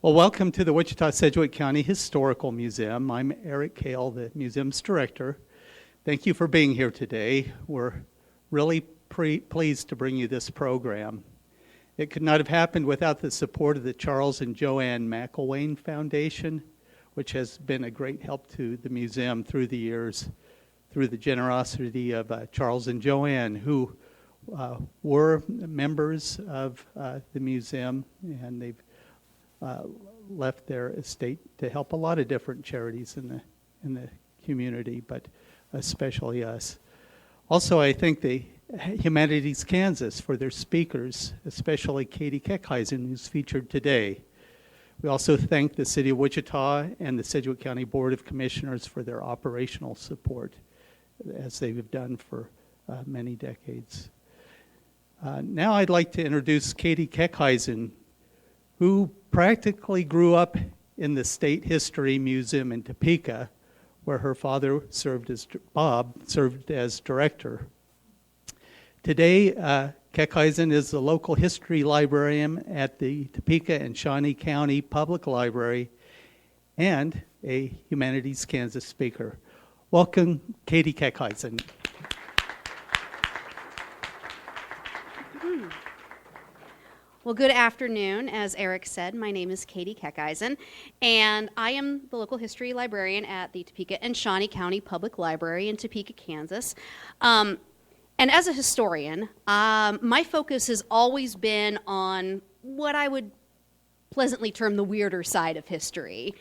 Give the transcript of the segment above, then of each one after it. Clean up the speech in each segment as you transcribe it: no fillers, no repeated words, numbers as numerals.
Well, welcome to the Wichita Sedgwick County Historical Museum. I'm Eric Kale, the museum's director. Thank you for being here today. We're really pleased to bring you this program. It could not have happened without the support of the Charles and Joanne McElwain Foundation, which has been a great help to the museum through the years, through the generosity of Charles and Joanne, who were members of the museum, and they've left their estate to help a lot of different charities in the community, but especially us. Also, I thank the Humanities Kansas for their speakers, especially Katie Keckeisen, who's featured today. We also thank the City of Wichita and the Sedgwick County Board of Commissioners for their operational support, as they've done for many decades. Now I'd like to introduce Katie Keckeisen, who practically grew up in the State History Museum in Topeka, where her father Bob served as director. Today, Keckeisen is the local history librarian at the Topeka and Shawnee County Public Library and a Humanities Kansas speaker. Welcome, Katie Keckeisen. Well, good afternoon. As Eric said, my name is Katie Keckeisen, and I am the local history librarian at the Topeka and Shawnee County Public Library in Topeka, Kansas. And as a historian, my focus has always been on what I would pleasantly term the weirder side of history.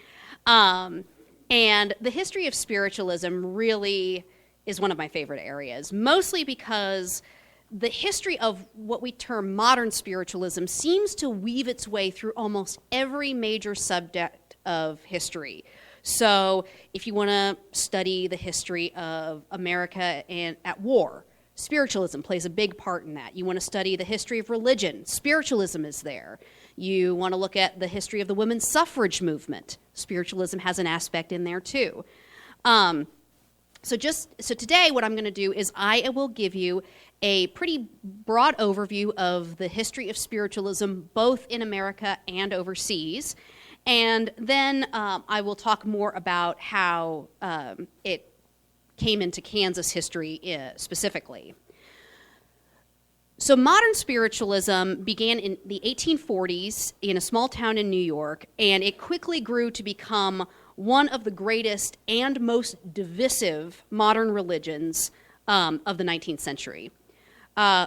And the history of spiritualism really is one of my favorite areas, mostly because the history of what we term modern spiritualism seems to weave its way through almost every major subject of history. So if you want to study the history of America and at war, spiritualism plays a big part in that. You want to study the history of religion, spiritualism is there. You want to look at the history of the women's suffrage movement, spiritualism has an aspect in there too. So today what I'm going to do is I will give you a pretty broad overview of the history of spiritualism, both in America and overseas. And then I will talk more about how it came into Kansas history specifically. So modern spiritualism began in the 1840s in a small town in New York, and it quickly grew to become one of the greatest and most divisive modern religions of the 19th century.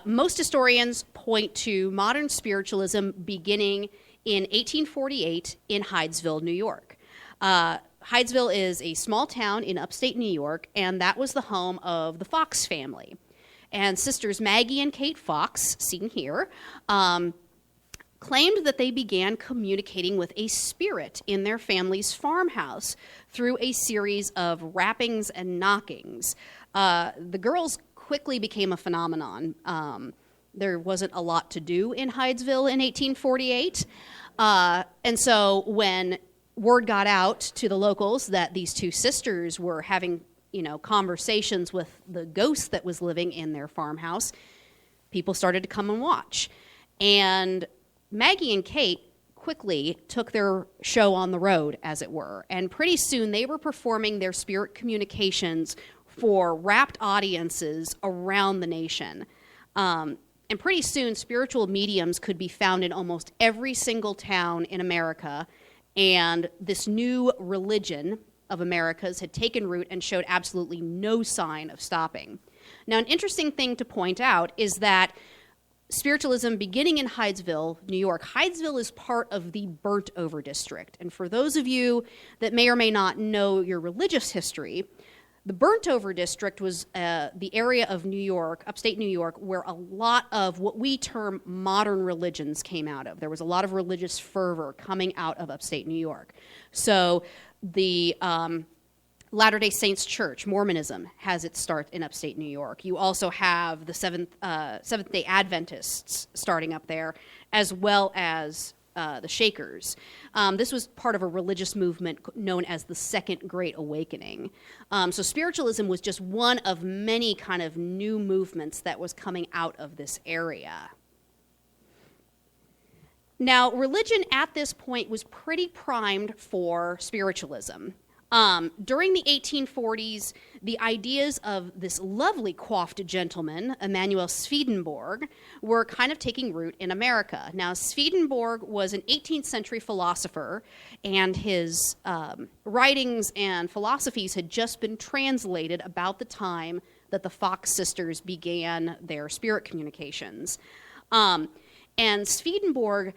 Most historians point to modern spiritualism beginning in 1848 in Hydesville, New York. Hydesville is a small town in upstate New York, and that was the home of the Fox family. And sisters Maggie and Kate Fox, seen here, claimed that they began communicating with a spirit in their family's farmhouse through a series of rappings and knockings. The girls quickly became a phenomenon. There wasn't a lot to do in Hydesville in 1848. And so when word got out to the locals that these two sisters were having, conversations with the ghost that was living in their farmhouse, people started to come and watch. And Maggie and Kate quickly took their show on the road, as it were. And pretty soon they were performing their spirit communications for rapt audiences around the nation. And pretty soon, spiritual mediums could be found in almost every single town in America, and this new religion of America's had taken root and showed absolutely no sign of stopping. Now, an interesting thing to point out is that spiritualism beginning in Hydesville, New York. Hydesville is part of the burnt-over district, and for those of you that may or may not know your religious history, the burnt-over district was the area of New York, upstate New York, where a lot of what we term modern religions came out of. There was a lot of religious fervor coming out of upstate New York. So the Latter-day Saints Church, Mormonism, has its start in upstate New York. You also have the Seventh-day Adventists starting up there, as well as the Shakers. This was part of a religious movement known as the Second Great Awakening. So spiritualism was just one of many kind of new movements that was coming out of this area. Now, religion at this point was pretty primed for spiritualism. During the 1840s, the ideas of this lovely coiffed gentleman, Emanuel Swedenborg, were kind of taking root in America. Now, Swedenborg was an 18th century philosopher, and his writings and philosophies had just been translated about the time that the Fox sisters began their spirit communications. And Swedenborg,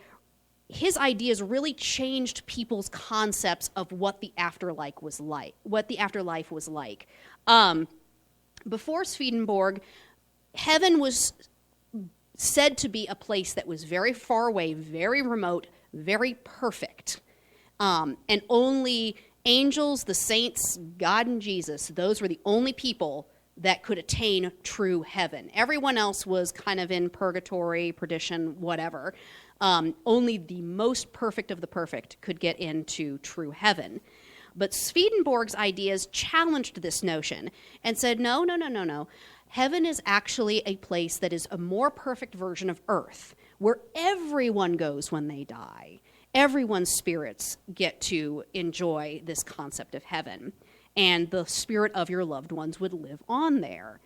his ideas really changed people's concepts of what the afterlife was like. Before Swedenborg, heaven was said to be a place that was very far away, very remote, very perfect. And only angels, the saints, God, and Jesus, those were the only people that could attain true heaven. Everyone else was kind of in purgatory, perdition, whatever. Only the most perfect of the perfect could get into true heaven. But Swedenborg's ideas challenged this notion and said, no. Heaven is actually a place that is a more perfect version of earth, where everyone goes when they die. Everyone's spirits get to enjoy this concept of heaven, and the spirit of your loved ones would live on there.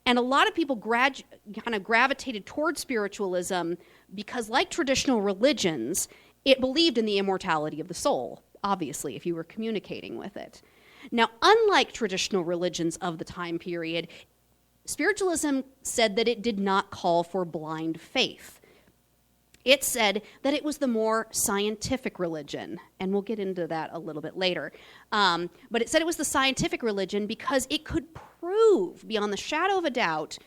And a lot of people kind of gravitated towards spiritualism because, like traditional religions, it believed in the immortality of the soul, obviously, if you were communicating with it. Now, unlike traditional religions of the time period, spiritualism said that it did not call for blind faith. It said that it was the more scientific religion, and we'll get into that a little bit later. But it said it was the scientific religion because it could prove beyond the shadow of a doubt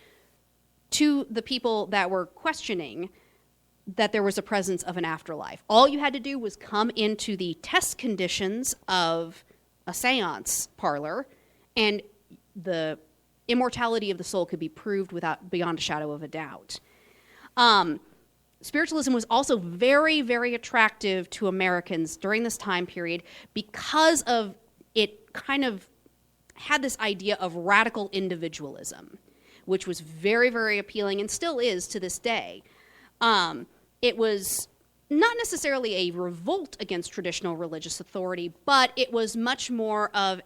to the people that were questioning that there was a presence of an afterlife. All you had to do was come into the test conditions of a seance parlor, and the immortality of the soul could be proved beyond a shadow of a doubt. Spiritualism was also very, very attractive to Americans during this time period because of it kind of had this idea of radical individualism, which was very, very appealing and still is to this day. It was not necessarily a revolt against traditional religious authority, but it was much more of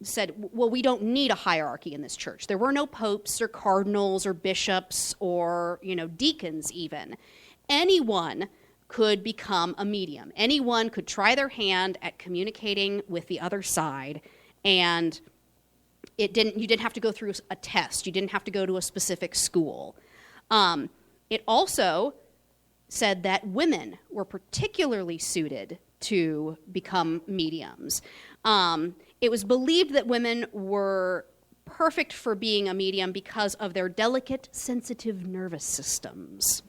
said, well, we don't need a hierarchy in this church. There were no popes or cardinals or bishops or, deacons even. Anyone could become a medium. Anyone could try their hand at communicating with the other side, and you didn't have to go through a test. You didn't have to go to a specific school. It also said that women were particularly suited to become mediums. It was believed that women were perfect for being a medium because of their delicate, sensitive nervous systems.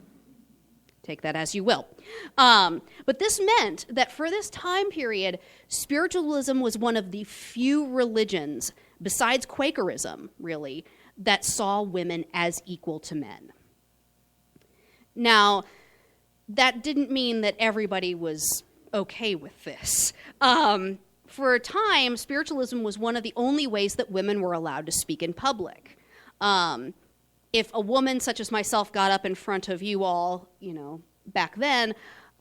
Take that as you will. But this meant that for this time period, spiritualism was one of the few religions, besides Quakerism, really, that saw women as equal to men. Now, that didn't mean that everybody was okay with this. For a time, spiritualism was one of the only ways that women were allowed to speak in public. If a woman such as myself got up in front of you all, back then,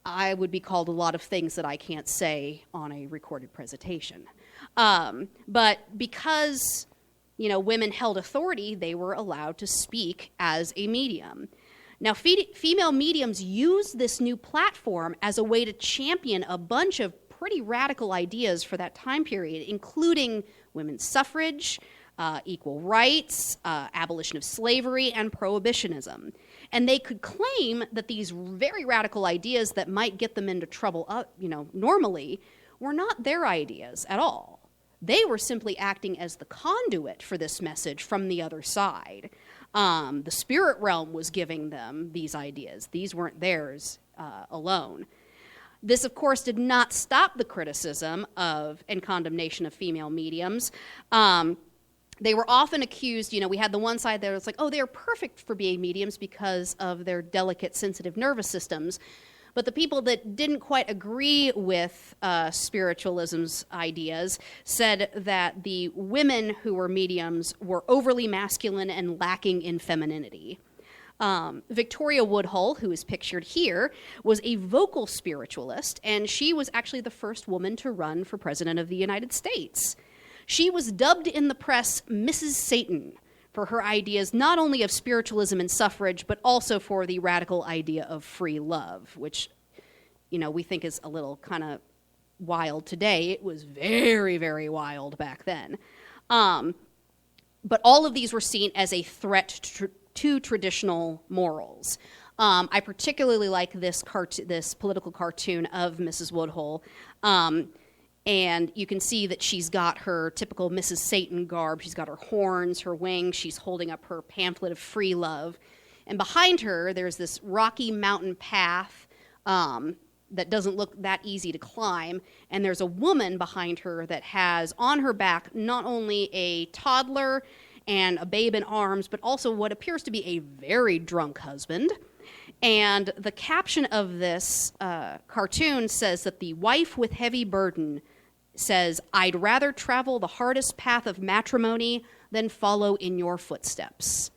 I would be called a lot of things that I can't say on a recorded presentation. But because, women held authority, they were allowed to speak as a medium. Now, female mediums used this new platform as a way to champion a bunch of pretty radical ideas for that time period, including women's suffrage, equal rights, abolition of slavery, and prohibitionism. And they could claim that these very radical ideas that might get them into trouble, normally, were not their ideas at all. They were simply acting as the conduit for this message from the other side. The spirit realm was giving them these ideas. These weren't theirs alone. This, of course, did not stop the criticism of and condemnation of female mediums. They were often accused, we had the one side that was like, oh, they're perfect for being mediums because of their delicate, sensitive nervous systems. But the people that didn't quite agree with spiritualism's ideas said that the women who were mediums were overly masculine and lacking in femininity. Victoria Woodhull, who is pictured here, was a vocal spiritualist, and she was actually the first woman to run for president of the United States. She was dubbed in the press Mrs. Satan for her ideas not only of spiritualism and suffrage, but also for the radical idea of free love, which, we think is a little kind of wild today. It was very, very wild back then. But all of these were seen as a threat to traditional morals. I particularly like this political cartoon of Mrs. Woodhull. And you can see that she's got her typical Mrs. Satan garb. She's got her horns, her wings. She's holding up her pamphlet of free love. And behind her, there's this rocky mountain path that doesn't look that easy to climb. And there's a woman behind her that has on her back not only a toddler and a babe in arms, but also what appears to be a very drunk husband. And the caption of this cartoon says that the wife with heavy burden says, "I'd rather travel the hardest path of matrimony than follow in your footsteps."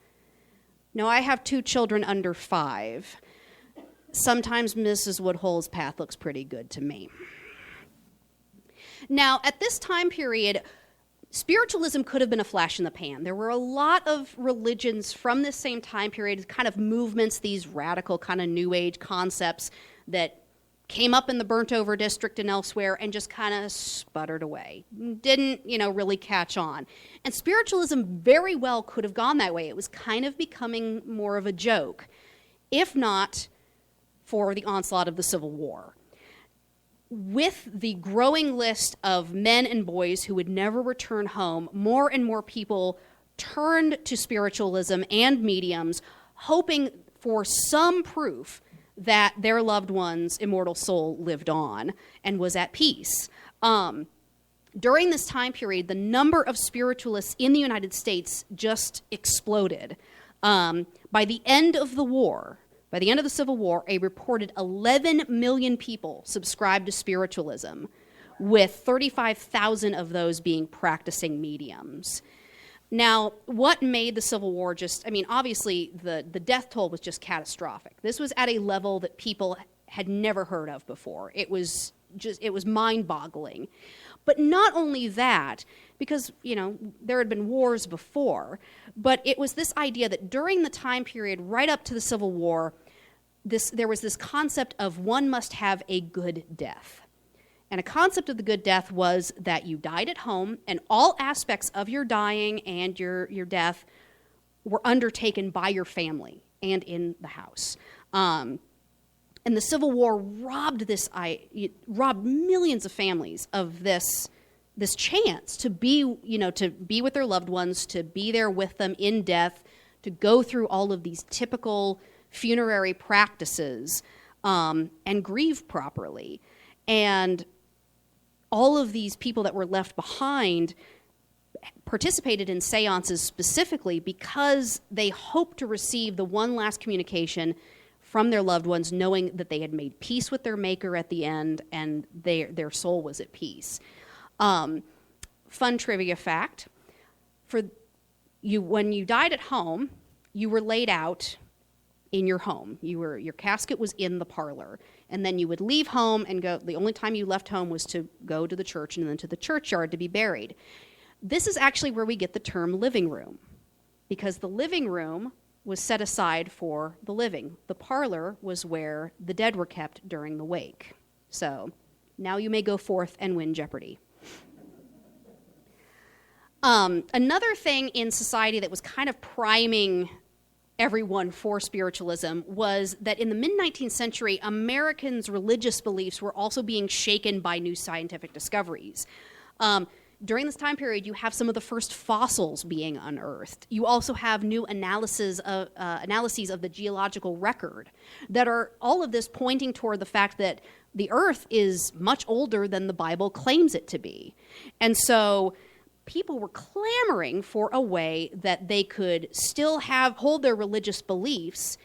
Now, I have 2 children under 5. Sometimes Mrs. Woodhull's path looks pretty good to me. Now, at this time period, spiritualism could have been a flash in the pan. There were a lot of religions from this same time period, kind of movements, these radical kind of New Age concepts that came up in the burnt-over district and elsewhere and just kind of sputtered away. Didn't, really catch on. And spiritualism very well could have gone that way. It was kind of becoming more of a joke, if not for the onslaught of the Civil War. With the growing list of men and boys who would never return home, more and more people turned to spiritualism and mediums, hoping for some proof that their loved one's immortal soul lived on and was at peace. During this time period, the number of spiritualists in the United States just exploded. By the end of the Civil War, a reported 11 million people subscribed to spiritualism, with 35,000 of those being practicing mediums. Now, what made the Civil War obviously the death toll was just catastrophic. This was at a level that people had never heard of before. It was mind-boggling. But not only that, because, there had been wars before, but it was this idea that during the time period right up to the Civil War, there was this concept of one must have a good death. And a concept of the good death was that you died at home, and all aspects of your dying and your death were undertaken by your family and in the house. And the Civil War robbed millions of families of this chance to be with their loved ones, to be there with them in death, to go through all of these typical funerary practices and grieve properly. And all of these people that were left behind participated in seances specifically because they hoped to receive the one last communication from their loved ones, knowing that they had made peace with their maker at the end and their soul was at peace. Fun trivia fact, when you died at home, you were laid out in your home. Your casket was in the parlor. And then you would leave home and go. The only time you left home was to go to the church and then to the churchyard to be buried. This is actually where we get the term living room, because the living room was set aside for the living. The parlor was where the dead were kept during the wake. So now you may go forth and win Jeopardy. Another thing in society that was kind of priming everyone for spiritualism was that in the mid-19th century, Americans' religious beliefs were also being shaken by new scientific discoveries. During this time period, you have some of the first fossils being unearthed. You also have new analyses of the geological record that are all of this pointing toward the fact that the Earth is much older than the Bible claims it to be. And so people were clamoring for a way that they could still hold their religious beliefs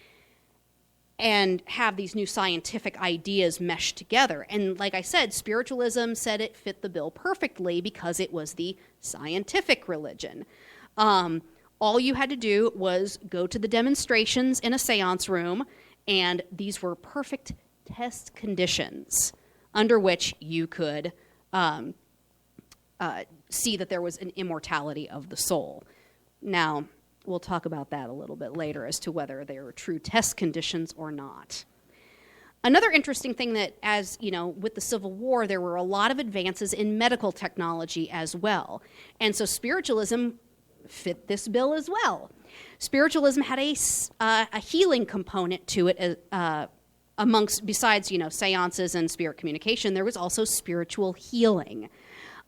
and have these new scientific ideas meshed together. And like I said, spiritualism said it fit the bill perfectly because it was the scientific religion. All All you had to do was go to the demonstrations in a seance room, and these were perfect test conditions under which you could see that there was an immortality of the soul. Now, we'll talk about that a little bit later as to whether they were true test conditions or not. Another interesting thing that, as you know, with the Civil War, there were a lot of advances in medical technology as well. And so spiritualism fit this bill as well. Spiritualism had a healing component to it besides, seances and spirit communication. There was also spiritual healing.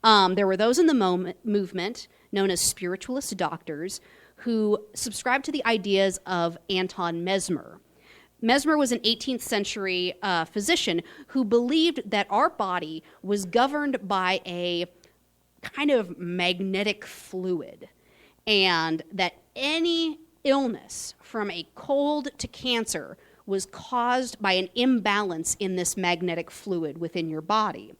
There were those in the movement known as spiritualist doctors who subscribed to the ideas of Anton Mesmer. Mesmer was an 18th century physician who believed that our body was governed by a kind of magnetic fluid, and that any illness from a cold to cancer was caused by an imbalance in this magnetic fluid within your body.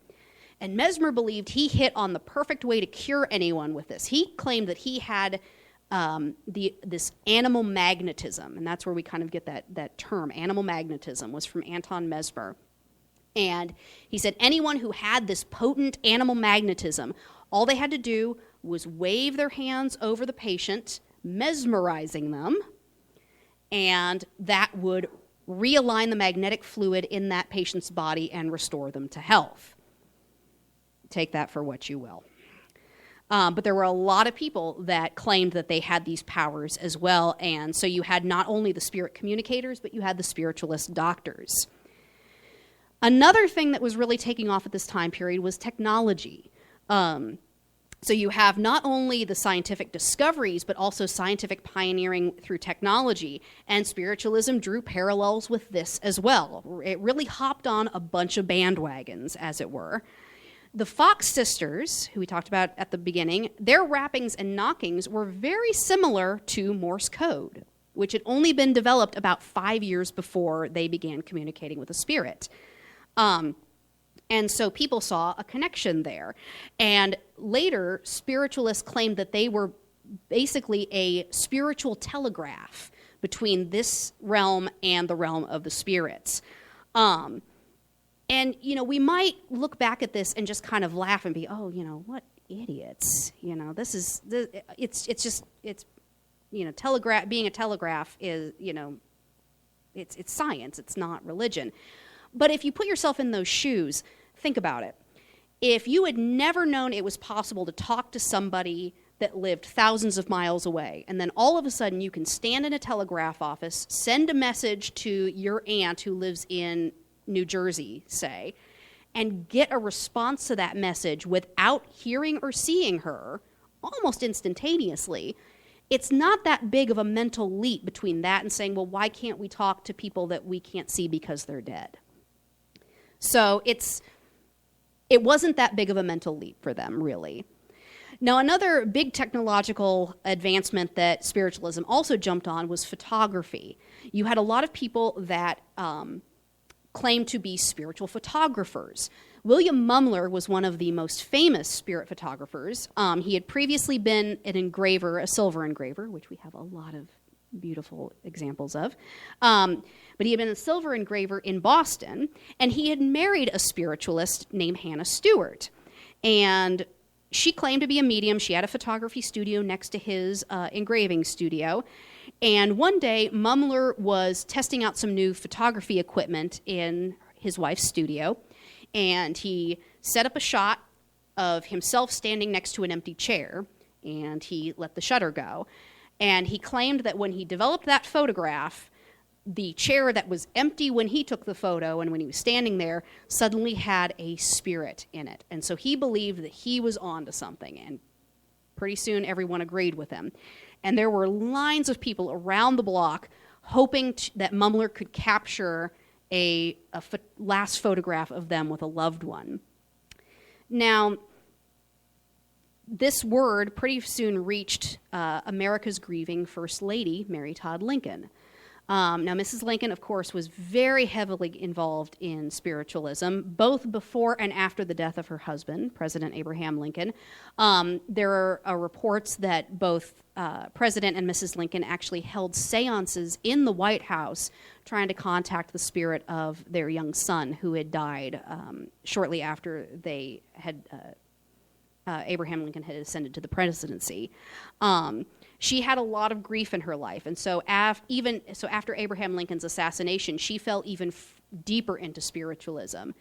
And Mesmer believed he hit on the perfect way to cure anyone with this. He claimed that he had this animal magnetism, and that's where we kind of get that term. Animal magnetism was from Anton Mesmer. And he said anyone who had this potent animal magnetism, all they had to do was wave their hands over the patient, mesmerizing them, and that would realign the magnetic fluid in that patient's body and restore them to health. Take that for what you will. But there were a lot of people that claimed that they had these powers as well, and so you had not only the spirit communicators, but you had the spiritualist doctors. Another thing that was really taking off at this time period was technology. So you have not only the scientific discoveries, but also scientific pioneering through technology, and spiritualism drew parallels with this as well. It really hopped on a bunch of bandwagons, as it were. The Fox sisters, who we talked about at the beginning, their rappings and knockings were very similar to Morse code, which had only been developed about 5 years before they began communicating with a spirit. And so people saw a connection there. And later, spiritualists claimed that they were basically a spiritual telegraph between this realm and the realm of the spirits. And, we might look back at this and just kind of laugh and be, oh, what idiots. Being a telegraph is, it's science, it's not religion. But if you put yourself in those shoes, think about it. If you had never known it was possible to talk to somebody that lived thousands of miles away, and then all of a sudden you can stand in a telegraph office, send a message to your aunt who lives in New Jersey, say, and get a response to that message without hearing or seeing her almost instantaneously, it's not that big of a mental leap between that and saying, well, why can't we talk to people that we can't see because they're dead? So it wasn't that big of a mental leap for them, really. Now, another big technological advancement that spiritualism also jumped on was photography. You had a lot of people that claimed to be spiritual photographers. William Mumler was one of the most famous spirit photographers. He had previously been an engraver, a silver engraver, which we have a lot of beautiful examples of. But he had been a silver engraver in Boston, and he had married a spiritualist named Hannah Stewart. And she claimed to be a medium. She had a photography studio next to his engraving studio. And one day, Mumler was testing out some new photography equipment in his wife's studio, and he set up a shot of himself standing next to an empty chair, and he let the shutter go. And he claimed that when he developed that photograph, the chair that was empty when he took the photo and when he was standing there suddenly had a spirit in it. And so he believed that he was onto something, and pretty soon everyone agreed with him. And there were lines of people around the block hoping that Mumler could capture a last photograph of them with a loved one. Now, this word pretty soon reached America's grieving First Lady, Mary Todd Lincoln. Now, Mrs. Lincoln, of course, was very heavily involved in spiritualism, both before and after the death of her husband, President Abraham Lincoln. There are reports that both President and Mrs. Lincoln actually held seances in the White House trying to contact the spirit of their young son who had died shortly after they had Abraham Lincoln had ascended to the presidency. She had a lot of grief in her life, and so after Abraham Lincoln's assassination, she fell even deeper into spiritualism.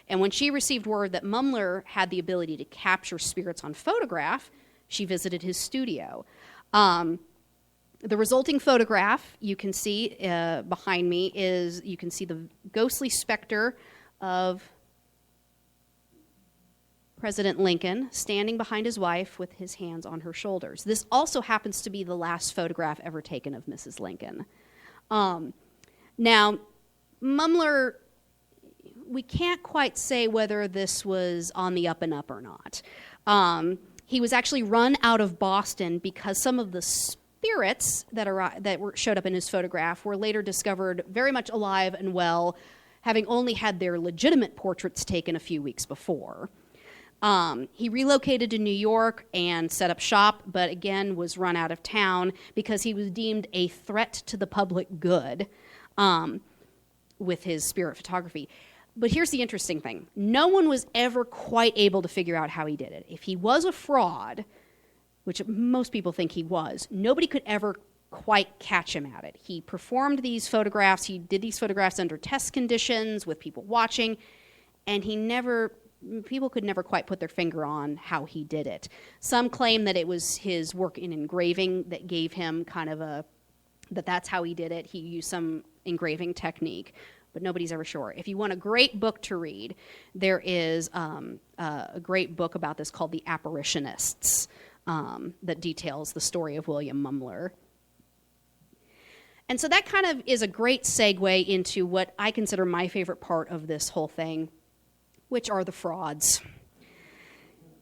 And when she received word that Mumler had the ability to capture spirits on photograph, she visited his studio. The resulting photograph you can see behind me you can see the ghostly specter of President Lincoln standing behind his wife with his hands on her shoulders. This also happens to be the last photograph ever taken of Mrs. Lincoln. Now, Mumler, we can't quite say whether this was on the up and up or not. He was actually run out of Boston because some of the spirits that showed up in his photograph were later discovered very much alive and well, having only had their legitimate portraits taken a few weeks before. He relocated to New York and set up shop, but again was run out of town because he was deemed a threat to the public good with his spirit photography. But here's the interesting thing. No one was ever quite able to figure out how he did it. If he was a fraud, which most people think he was, nobody could ever quite catch him at it. He performed these photographs. He did these photographs under test conditions with people watching, and people could never quite put their finger on how he did it. Some claim that it was his work in engraving that gave him kind of that's how he did it. He used some engraving technique, but nobody's ever sure. If you want a great book to read, there is a great book about this called The Apparitionists that details the story of William Mumler. And so that kind of is a great segue into what I consider my favorite part of this whole thing, which are the frauds.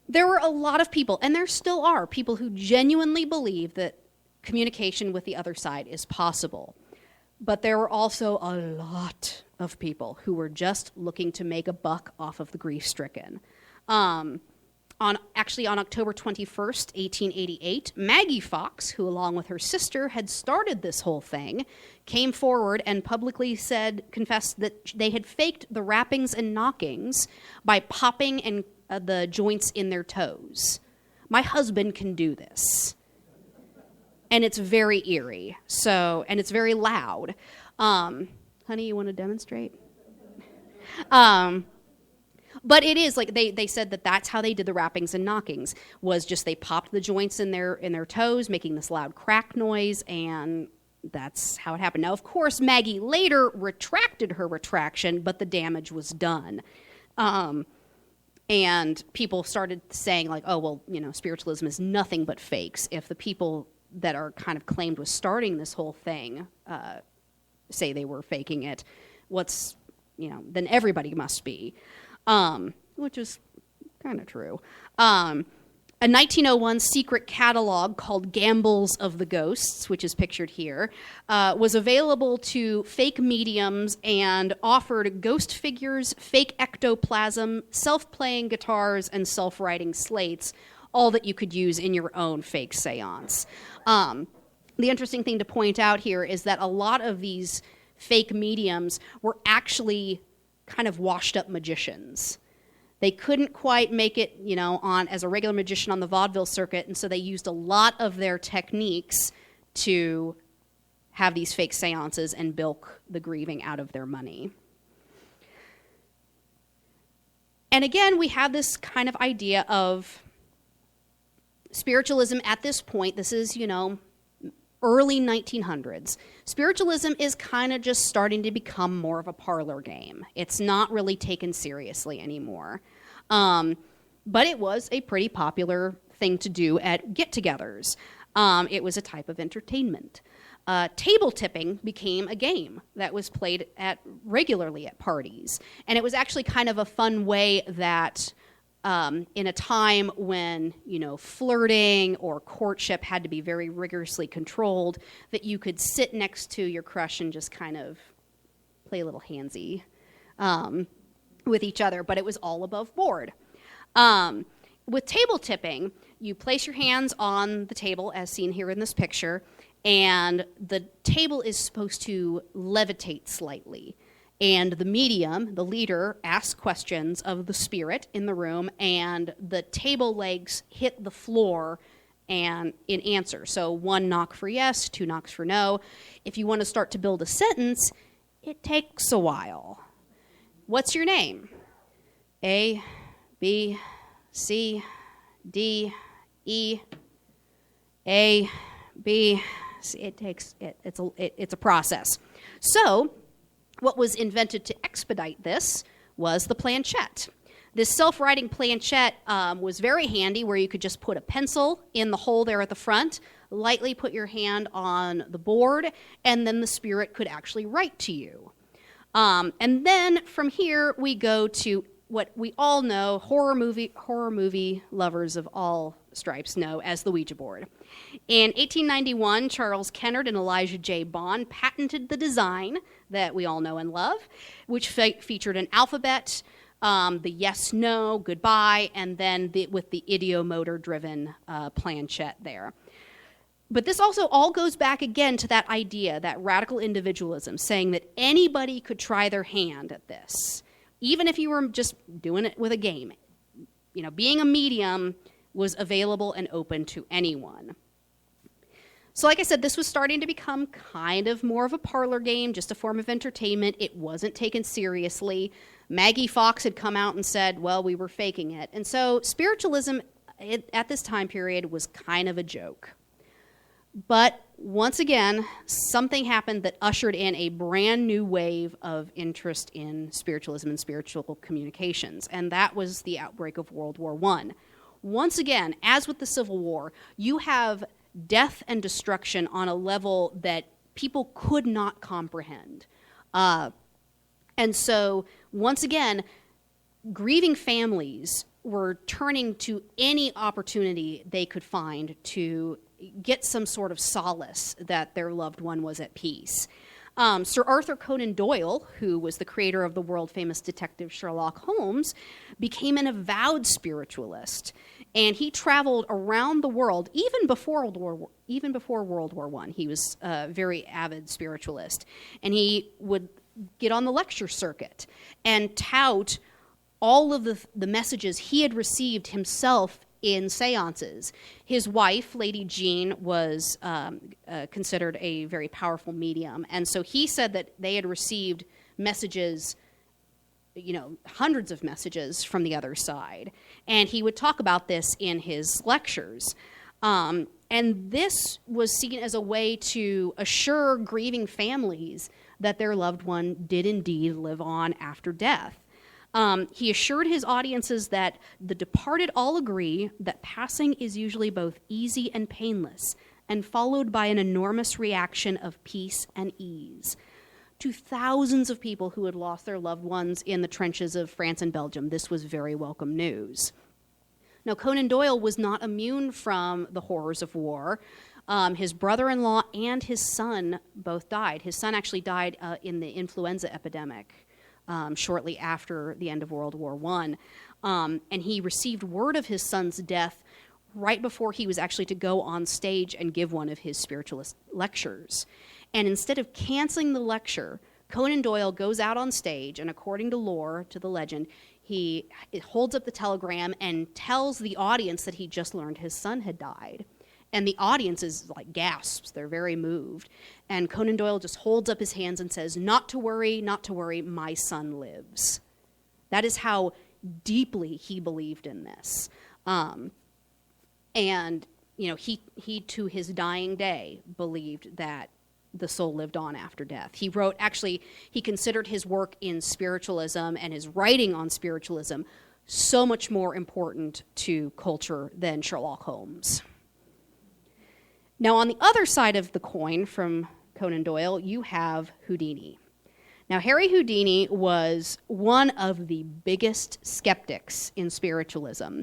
There were a lot of people, and there still are, people who genuinely believe that communication with the other side is possible. But there were also a lot of people who were just looking to make a buck off of the grief-stricken. On October 21st, 1888, Maggie Fox, who along with her sister had started this whole thing, came forward and publicly confessed that they had faked the rappings and knockings by popping the joints in their toes. My husband can do this. And it's very eerie, and it's very loud. Honey, you want to demonstrate? But it is, like, they said that that's how they did the rappings and knockings, was just they popped the joints in their toes, making this loud crack noise, and that's how it happened. Now, of course, Maggie later retracted her retraction, but the damage was done. And people started saying, like, oh, well, spiritualism is nothing but fakes. If the people that are kind of claimed was starting this whole thing say they were faking it, then everybody must be. Which is kind of true. A 1901 secret catalog called Gambles of the Ghosts, which is pictured here, was available to fake mediums and offered ghost figures, fake ectoplasm, self-playing guitars, and self-writing slates, all that you could use in your own fake seance. The interesting thing to point out here is that a lot of these fake mediums were actually kind of washed-up magicians. They couldn't quite make it, as a regular magician on the vaudeville circuit, and so they used a lot of their techniques to have these fake seances and bilk the grieving out of their money. And again, we have this kind of idea of spiritualism at this point. This is, early 1900s. Spiritualism is kind of just starting to become more of a parlor game. It's not really taken seriously anymore. But it was a pretty popular thing to do at get-togethers. It was a type of entertainment. Table tipping became a game that was played regularly at parties. And it was actually kind of a fun way that in a time when, flirting or courtship had to be very rigorously controlled, that you could sit next to your crush and just kind of play a little handsy with each other, but it was all above board. With table tipping, You place your hands on the table, as seen here in this picture, and the table is supposed to levitate slightly. And the medium, the leader, asks questions of the spirit in the room, and the table legs hit the floor and in answer. So 1 knock for yes, 2 knocks for no. If you want to start to build a sentence, it takes a while. What's your name? A, B, C, D, E, A, B. C. It's a process. So what was invented to expedite this was the planchette. This self-writing planchette was very handy, where you could just put a pencil in the hole there at the front, lightly put your hand on the board, and then the spirit could actually write to you. And then from here we go to what we all know, horror movie lovers of all stripes know as the Ouija board. In 1891, Charles Kennard and Elijah J. Bond patented the design that we all know and love, which featured an alphabet, the yes, no, goodbye, and then with the ideomotor-driven planchette there. But this also all goes back again to that idea, that radical individualism, saying that anybody could try their hand at this, even if you were just doing it with a game. You know, being a medium was available and open to anyone. So like I said, this was starting to become kind of more of a parlor game, just a form of entertainment. It wasn't taken seriously. Maggie Fox had come out and said, well, we were faking it. And so spiritualism at this time period was kind of a joke. But once again, something happened that ushered in a brand new wave of interest in spiritualism and spiritual communications, and that was the outbreak of World War I. Once again, as with the Civil War, you have death and destruction on a level that people could not comprehend. And so, once again, grieving families were turning to any opportunity they could find to get some sort of solace that their loved one was at peace. Sir Arthur Conan Doyle, who was the creator of the world-famous detective Sherlock Holmes, became an avowed spiritualist, and he traveled around the world even before World War I. He was a very avid spiritualist, and he would get on the lecture circuit and tout all of the messages he had received himself in seances. His wife, Lady Jean, was considered a very powerful medium, and so he said that they had received messages, hundreds of messages from the other side, and he would talk about this in his lectures. And this was seen as a way to assure grieving families that their loved one did indeed live on after death. He assured his audiences that the departed all agree that passing is usually both easy and painless, and followed by an enormous reaction of peace and ease. To thousands of people who had lost their loved ones in the trenches of France and Belgium, this was very welcome news. Now, Conan Doyle was not immune from the horrors of war. His brother-in-law and his son both died. His son actually died in the influenza epidemic. Shortly after the end of World War I. And he received word of his son's death right before he was actually to go on stage and give one of his spiritualist lectures. And instead of canceling the lecture, Conan Doyle goes out on stage, and according to lore, to the legend, he holds up the telegram and tells the audience that he just learned his son had died. And the audience is like gasps. They're very moved. And Conan Doyle just holds up his hands and says, not to worry, my son lives. That is how deeply he believed in this. And, he to his dying day believed that the soul lived on after death. He wrote, actually, he considered his work in spiritualism and his writing on spiritualism so much more important to culture than Sherlock Holmes. Now, on the other side of the coin from Conan Doyle, you have Houdini. Now, Harry Houdini was one of the biggest skeptics in spiritualism.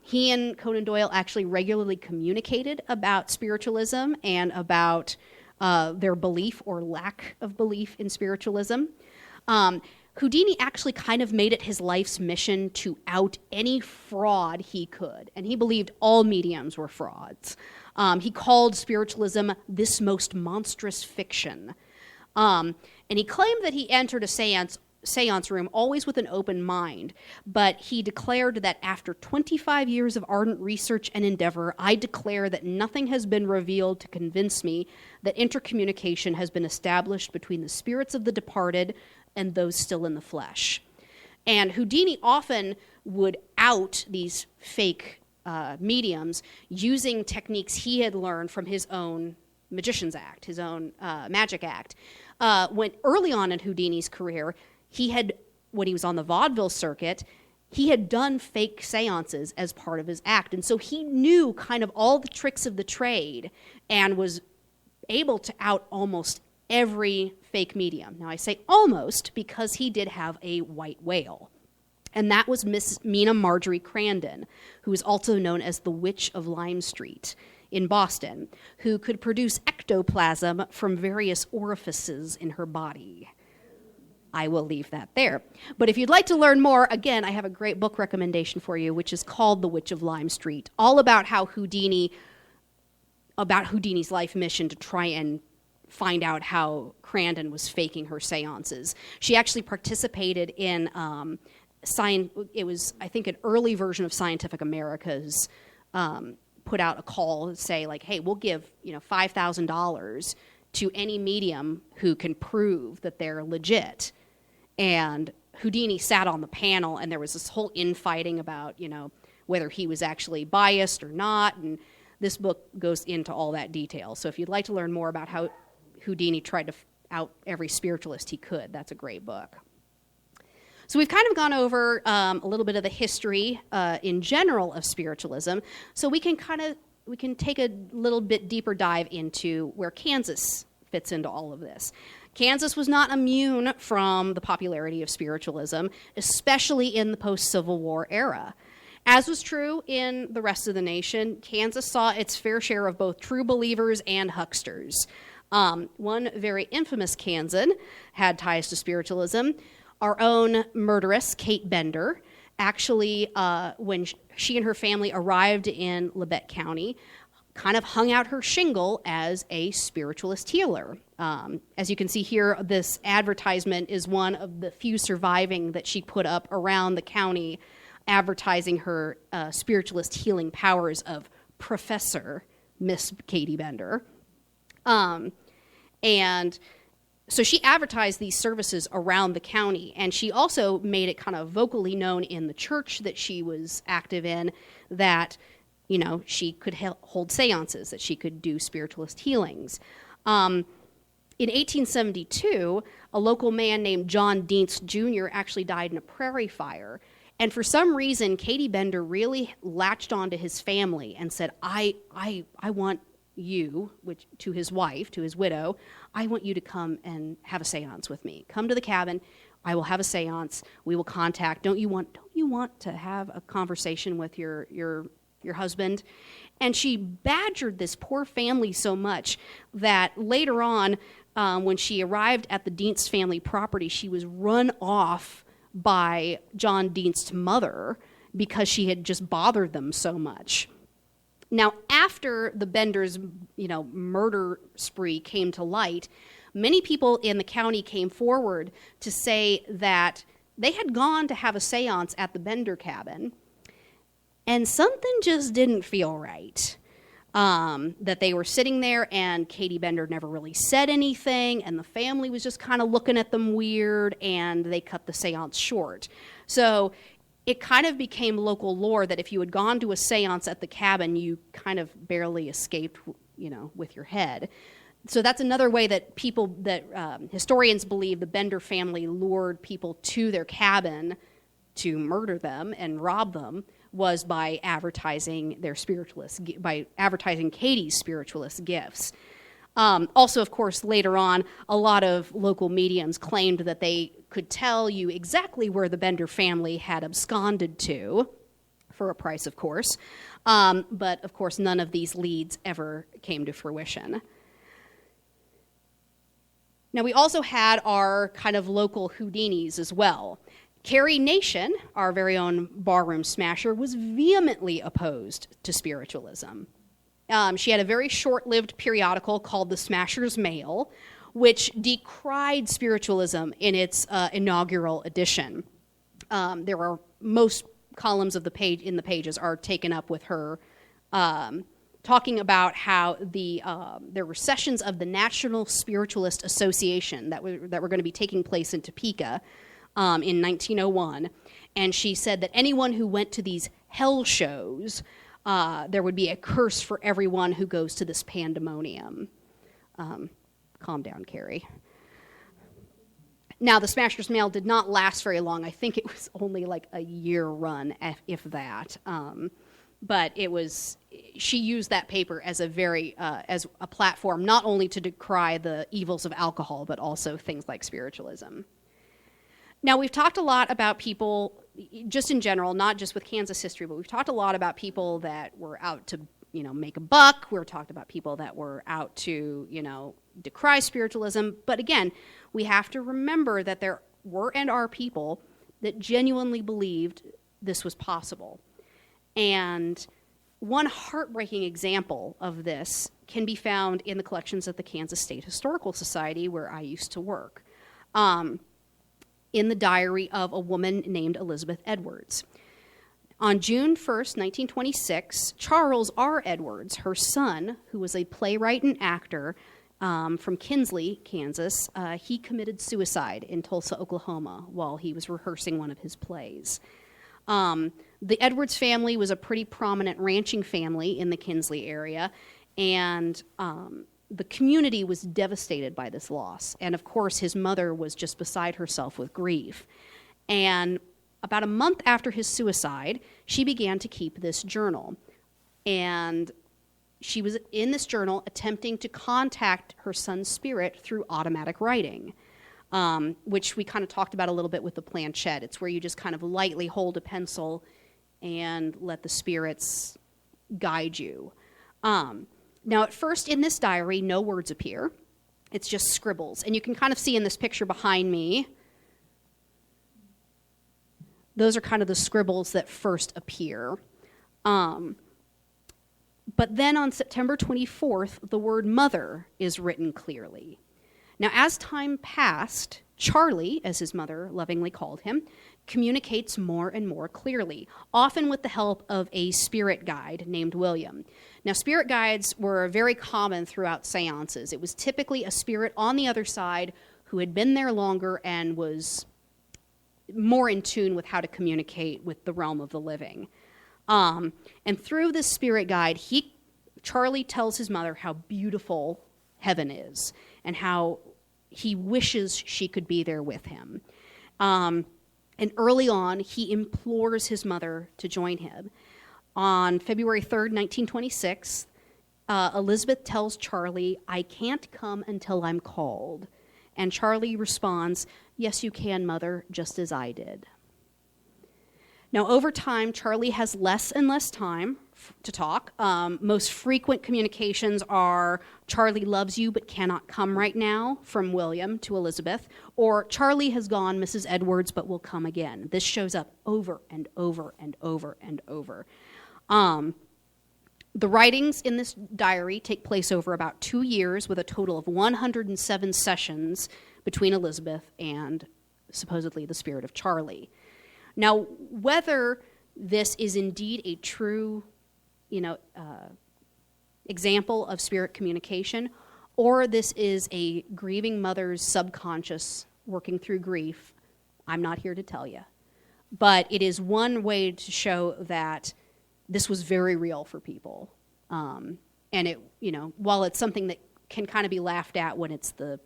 He and Conan Doyle actually regularly communicated about spiritualism and about their belief or lack of belief in spiritualism. Houdini actually kind of made it his life's mission to out any fraud he could, and he believed all mediums were frauds. He called spiritualism this most monstrous fiction. And he claimed that he entered a seance room always with an open mind, but he declared that after 25 years of ardent research and endeavor, I declare that nothing has been revealed to convince me that intercommunication has been established between the spirits of the departed and those still in the flesh. And Houdini often would out these fake mediums using techniques he had learned from his own magician's act, his own magic act. When early on in Houdini's career, when he was on the vaudeville circuit, he had done fake seances as part of his act. And so he knew kind of all the tricks of the trade and was able to out almost every fake medium. Now I say almost because he did have a white whale. And that was Miss Mina Marjorie Crandon, who is also known as the Witch of Lime Street in Boston, who could produce ectoplasm from various orifices in her body. I will leave that there. But if you'd like to learn more, again, I have a great book recommendation for you, which is called The Witch of Lime Street, all about how Houdini's life mission to try and find out how Crandon was faking her seances. She actually participated in it was, I think, an early version of Scientific America's put out a call to say, like, hey, we'll give $5,000 to any medium who can prove that they're legit. And Houdini sat on the panel, and there was this whole infighting about, whether he was actually biased or not. And this book goes into all that detail. So if you'd like to learn more about how Houdini tried to out every spiritualist he could, that's a great book. So we've kind of gone over a little bit of the history in general of spiritualism. So we can take a little bit deeper dive into where Kansas fits into all of this. Kansas was not immune from the popularity of spiritualism, especially in the post-Civil War era. As was true in the rest of the nation, Kansas saw its fair share of both true believers and hucksters. One very infamous Kansan had ties to spiritualism. Our own murderess, Kate Bender, actually, when she and her family arrived in Labette County, kind of hung out her shingle as a spiritualist healer. As you can see here, this advertisement is one of the few surviving that she put up around the county, advertising her spiritualist healing powers of Professor Miss Katie Bender. And so she advertised these services around the county, and she also made it kind of vocally known in the church that she was active in that, she could hold seances, that she could do spiritualist healings. In 1872, a local man named John Dienst Jr. actually died in a prairie fire. And for some reason, Katie Bender really latched onto his family and said, I want you, to his wife, to his widow, I want you to come and have a seance with me. Come to the cabin. I will have a seance. We will contact. Don't you want to have a conversation with your husband? And she badgered this poor family so much that later on, when she arrived at the Dienst family property, she was run off by John Dienst's mother because she had just bothered them so much. Now, after the Benders, murder spree came to light, many people in the county came forward to say that they had gone to have a seance at the Bender cabin, and something just didn't feel right. That they were sitting there, and Katie Bender never really said anything, and the family was just kind of looking at them weird, and they cut the seance short. So it kind of became local lore that if you had gone to a seance at the cabin, you kind of barely escaped, with your head. So that's another way that historians believe the Bender family lured people to their cabin to murder them and rob them, was by advertising Katie's spiritualist gifts. Also, of course, later on, a lot of local mediums claimed that they could tell you exactly where the Bender family had absconded to, for a price, of course. But, of course, none of these leads ever came to fruition. Now, we also had our kind of local Houdinis as well. Carrie Nation, our very own barroom smasher, was vehemently opposed to spiritualism. She had a very short-lived periodical called The Smasher's Mail, which decried spiritualism in its inaugural edition. There are most columns of the page in the pages are taken up with her talking about how there were sessions of the National Spiritualist Association that were going to be taking place in Topeka in 1901, and she said that anyone who went to these hell shows, there would be a curse for everyone who goes to this pandemonium. Calm down, Carrie. Now, the Smasher's Mail did not last very long. I think it was only like a year run, if that. But it was, she used that paper as as a platform, not only to decry the evils of alcohol, but also things like spiritualism. Now, we've talked a lot about people, just in general, not just with Kansas history, but we've talked a lot about people that were out to, make a buck. We've talked about people that were out to, decry spiritualism. But again, we have to remember that there were and are people that genuinely believed this was possible. And one heartbreaking example of this can be found in the collections at the Kansas State Historical Society, where I used to work, in the diary of a woman named Elizabeth Edwards. On June 1st, 1926, Charles R. Edwards, her son, who was a playwright and actor from Kinsley, Kansas, he committed suicide in Tulsa, Oklahoma, while he was rehearsing one of his plays. The Edwards family was a pretty prominent ranching family in the Kinsley area, and the community was devastated by this loss. And of course, his mother was just beside herself with grief. And about a month after his suicide, she began to keep this journal. And she was in this journal attempting to contact her son's spirit through automatic writing, which we kind of talked about a little bit with the planchette. It's where you just kind of lightly hold a pencil and let the spirits guide you. Now, at first in this diary, no words appear. It's just scribbles. And you can kind of see in this picture behind me, those are kind of the scribbles that first appear. But then on September 24th, the word mother is written clearly. Now, as time passed, Charlie, as his mother lovingly called him, communicates more and more clearly, often with the help of a spirit guide named William. Now, spirit guides were very common throughout seances. It was typically a spirit on the other side who had been there longer and was more in tune with how to communicate with the realm of the living. And through this spirit guide, Charlie tells his mother how beautiful heaven is and how he wishes she could be there with him. And early on, he implores his mother to join him. On February 3rd, 1926, Elizabeth tells Charlie, "I can't come until I'm called." And Charlie responds, "Yes, you can, Mother, just as I did." Now, over time, Charlie has less and less time to talk. Most frequent communications are, "Charlie loves you but cannot come right now," from William to Elizabeth, or "Charlie has gone, Mrs. Edwards, but will come again." This shows up over and over and over and over. The writings in this diary take place over about 2 years, with a total of 107 sessions between Elizabeth and supposedly the spirit of Charlie. Now, whether this is indeed a true, example of spirit communication, or this is a grieving mother's subconscious working through grief, I'm not here to tell you. But it is one way to show that this was very real for people. And it, while it's something that can kind of be laughed at when it's the,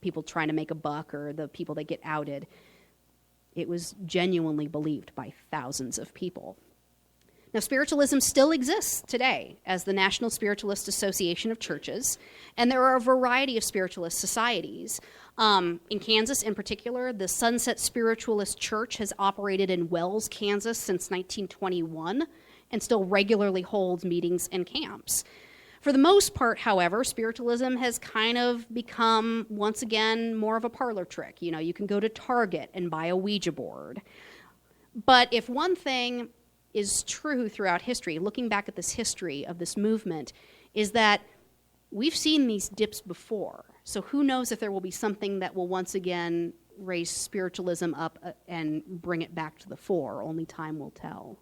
people trying to make a buck or the people that get outed, it was genuinely believed by thousands of people. Now, spiritualism still exists today as the National Spiritualist Association of Churches, and there are a variety of spiritualist societies. In Kansas, in particular, the Sunset Spiritualist Church has operated in Wells, Kansas since 1921 and still regularly holds meetings and camps. For the most part, however, spiritualism has kind of become, once again, more of a parlor trick. You know, you can go to Target and buy a Ouija board. But if one thing is true throughout history, looking back at this history of this movement, is that we've seen these dips before. So who knows if there will be something that will once again raise spiritualism up and bring it back to the fore. Only time will tell.